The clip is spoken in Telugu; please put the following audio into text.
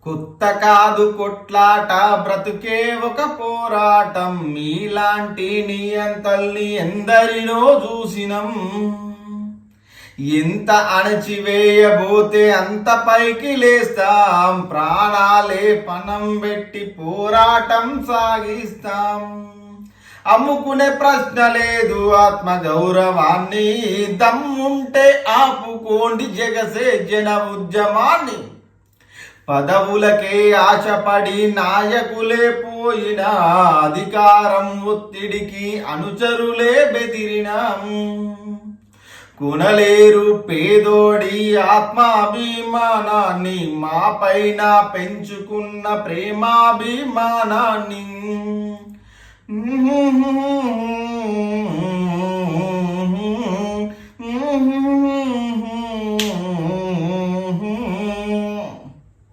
కొత్త కాదు కొట్లాట, బ్రతుకే ఒక పోరాటం. మీలాంటి నియంతల్ని ఎందరినో చూసినం. ఎంత అణచివేయబోతే అంత పైకి లేస్తాం. ప్రాణాలే పణం పెట్టి పోరాటం సాగిస్తాం. అమ్ముకునే ప్రశ్న లేదు ఆత్మ గౌరవాన్ని. దమ్ముంటే ఆపుకోండి జగసే జన ఉద్యమాన్ని. పదవులకే ఆశపడి నాయకులే పోయిన, అధికారం ఒత్తిడికి అనుచరులే బెదిరిన. కొనలేరు పేదోడి ఆత్మాభిమానాన్ని, మా పైన పెంచుకున్న ప్రేమాభిమానాన్ని.